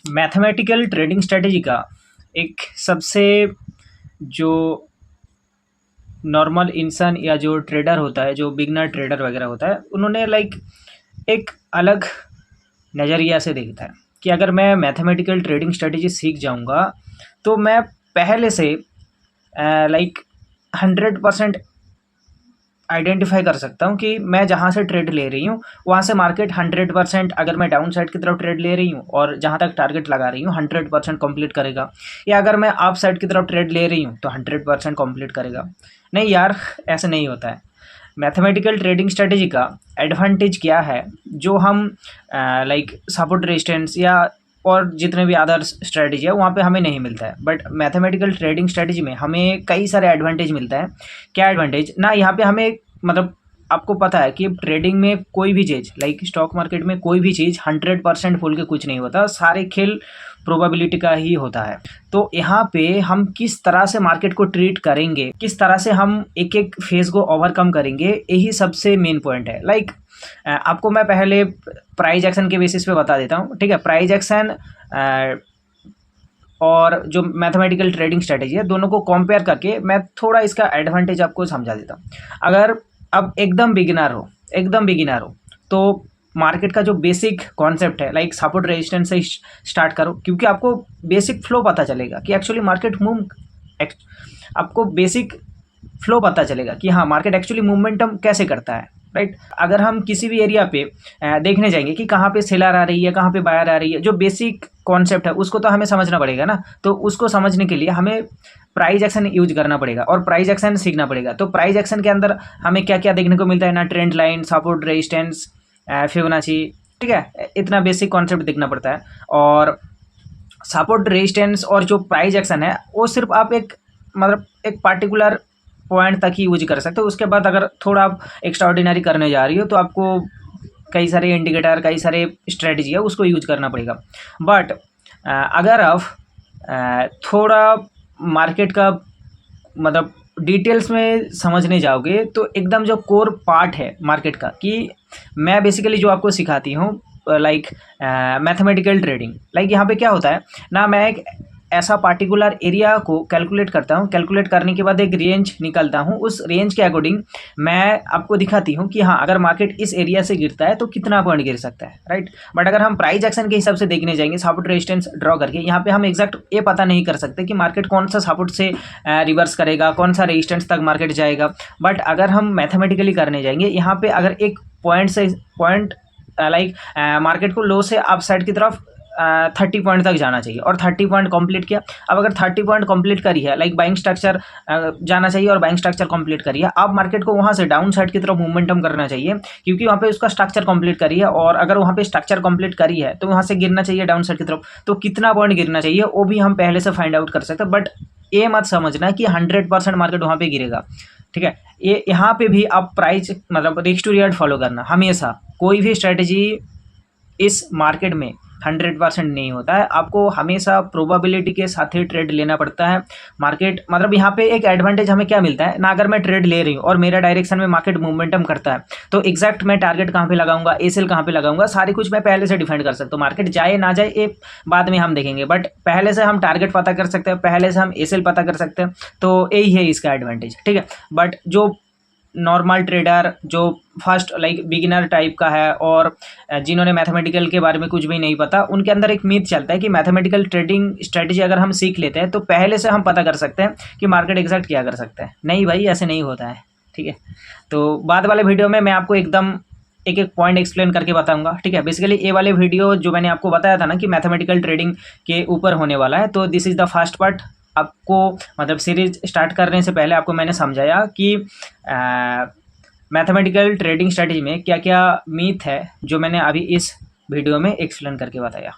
Mathematical trading strategy का एक सबसे जो नॉर्मल इंसान या जो ट्रेडर होता है, जो बिगनर ट्रेडर वगैरह होता है, उन्होंने लाइक एक अलग नज़रिया से देखता है कि अगर मैं मैथमेटिकल ट्रेडिंग स्ट्रेटेजी सीख जाऊंगा तो मैं पहले से लाइक 100% आइडेंटिफाई कर सकता हूँ कि मैं जहाँ से ट्रेड ले रही हूँ वहाँ से मार्केट 100%, अगर मैं डाउन साइड की तरफ ट्रेड ले रही हूँ और जहाँ तक टारगेट लगा रही हूँ 100% कंप्लीट करेगा, या अगर मैं अप साइड की तरफ ट्रेड ले रही हूँ तो 100% कंप्लीट करेगा। नहीं यार, ऐसे नहीं होता है। मैथमेटिकल ट्रेडिंग स्ट्रेटेजी का एडवांटेज क्या है जो हम लाइक सपोर्ट रेजिस्टेंस या और जितने भी अदर स्ट्रेटेजी है वहाँ पे हमें नहीं मिलता है, बट मैथमेटिकल ट्रेडिंग स्ट्रेटेजी में हमें कई सारे एडवांटेज मिलता है। क्या एडवांटेज ना, यहाँ पे हमें मतलब आपको पता है कि ट्रेडिंग में कोई भी चीज़ लाइक स्टॉक मार्केट में कोई भी चीज़ 100% फुल के कुछ नहीं होता, सारे खेल प्रोबेबिलिटी का ही होता है। तो यहाँ पे हम किस तरह से मार्केट को ट्रीट करेंगे, किस तरह से हम एक एक फेज को ओवरकम करेंगे, यही सबसे मेन पॉइंट है। लाइक आपको मैं पहले प्राइस एक्शन के बेसिस पे बता देता हूँ, ठीक है। प्राइस एक्शन और जो मैथमेटिकल ट्रेडिंग स्ट्रेटेजी है, दोनों को कंपेयर करके मैं थोड़ा इसका एडवांटेज आपको समझा देता हूँ। अगर अब एकदम बिगिनर हो तो मार्केट का जो बेसिक कॉन्सेप्ट है लाइक सपोर्ट रेजिस्टेंस से स्टार्ट करो, क्योंकि आपको बेसिक फ्लो पता चलेगा कि एक्चुअली मार्केट आपको बेसिक फ्लो पता चलेगा कि हाँ मार्केट एक्चुअली मूवमेंटम कैसे करता है, राइट। अगर हम किसी भी एरिया पे देखने जाएंगे कि कहाँ पे सेलर आ रही है, कहाँ पे बायर आ रही है, जो बेसिक कॉन्सेप्ट है उसको तो हमें समझना पड़ेगा ना। तो उसको समझने के लिए हमें प्राइस एक्शन यूज करना पड़ेगा और प्राइस एक्शन सीखना पड़ेगा। तो प्राइस एक्शन के अंदर हमें क्या क्या देखने को मिलता है ना, trend line, support resistance, Fibonacci, ठीक है, इतना बेसिक कॉन्सेप्ट देखना पड़ता है। और सपोर्ट रेजिस्टेंस और जो प्राइस एक्शन है वो सिर्फ आप एक मतलब एक पार्टिकुलर पॉइंट तक ही यूज कर सकते हो। उसके बाद अगर थोड़ा आप एक्स्ट्रा ऑर्डिनरी करने जा रही हो तो आपको कई सारे इंडिकेटर, कई सारे स्ट्रेटजी है उसको यूज करना पड़ेगा। बट अगर आप थोड़ा मार्केट का मतलब डिटेल्स में समझने जाओगे तो एकदम जो कोर पार्ट है मार्केट का, कि मैं बेसिकली जो आपको सिखाती हूँ लाइक मैथमेटिकल ट्रेडिंग, लाइक यहाँ पे क्या होता है ना, मैं एक ऐसा पार्टिकुलर एरिया को कैलकुलेट करता हूँ, कैलकुलेट करने के बाद एक रेंज निकालता हूँ, उस रेंज के अकॉर्डिंग मैं आपको दिखाती हूँ कि हाँ अगर मार्केट इस एरिया से गिरता है तो कितना पॉइंट गिर सकता है, राइट। बट अगर हम प्राइस एक्शन के हिसाब से देखने जाएंगे सपोर्ट रेजिस्टेंस ड्रॉ करके, यहाँ पे हम एग्जैक्ट ये पता नहीं कर सकते कि मार्केट कौन सा सपोर्ट से रिवर्स करेगा, कौन सा रेजिस्टेंस तक मार्केट जाएगा। बट अगर हम मैथमेटिकली करने जाएंगे, यहाँ पे अगर एक पॉइंट लाइक मार्केट को लो से अप साइड की तरफ 30 पॉइंट तक जाना चाहिए और 30 पॉइंट कंप्लीट किया। अब अगर 30 पॉइंट कंप्लीट करी है लाइक बाइंग स्ट्रक्चर जाना चाहिए और बाइंग स्ट्रक्चर कंप्लीट करी है, अब मार्केट को वहां से डाउन साइड की तरफ मोमेंटम करना चाहिए, क्योंकि वहां पे उसका स्ट्रक्चर कंप्लीट करी है। और अगर वहां पे स्ट्रक्चर कंप्लीट करी है तो वहां से गिरना चाहिए डाउन साइड की तरफ। तो कितना पॉइंट गिरना चाहिए वो भी हम पहले से फाइंड आउट कर सकते हैं। बट ये मत समझना कि 100% मार्केट वहां पे गिरेगा, ठीक है। ये यहाँ पे भी आप प्राइस मतलब रिस्क टू रिटर्न फॉलो करना। हमेशा कोई भी स्ट्रेटेजी इस मार्केट में 100% नहीं होता है, आपको हमेशा प्रोबेबिलिटी के साथ ही ट्रेड लेना पड़ता है। मार्केट मतलब यहाँ पे एक एडवांटेज हमें क्या मिलता है ना, अगर मैं ट्रेड ले रही हूँ और मेरा डायरेक्शन में मार्केट मूवमेंटम करता है तो एग्जैक्ट मैं टारगेट कहाँ पे लगाऊंगा, ए सेल कहाँ पे लगाऊंगा, सारी कुछ मैं पहले से डिफाइन कर सकता हूँ। मार्केट जाए ना जाए ये बाद में हम देखेंगे, बट पहले से हम टारगेट पता कर सकते हैं, पहले से हम ए सेल पता कर सकते हैं। तो यही है इसका एडवांटेज, ठीक है। बट जो नॉर्मल ट्रेडर जो फर्स्ट लाइक बिगिनर टाइप का है और जिन्होंने मैथमेटिकल के बारे में कुछ भी नहीं पता, उनके अंदर एक मीथ चलता है कि मैथमेटिकल ट्रेडिंग स्ट्रेटेजी अगर हम सीख लेते हैं तो पहले से हम पता कर सकते हैं कि मार्केट एग्जैक्ट क्या कर सकता है। नहीं भाई, ऐसे नहीं होता है, ठीक है। तो बाद वाले वीडियो में मैं आपको एकदम एक एक पॉइंट एक्सप्लेन करके बताऊंगा, ठीक है। बेसिकली ये वाले वीडियो जो मैंने आपको बताया था ना कि मैथमेटिकल ट्रेडिंग के ऊपर होने वाला है, तो this is the first part. आपको मतलब सीरीज स्टार्ट करने से पहले आपको मैंने समझाया कि मैथमेटिकल ट्रेडिंग स्ट्रेटजी में क्या क्या मीथ है जो मैंने अभी इस वीडियो में एक्सप्लेन करके बताया।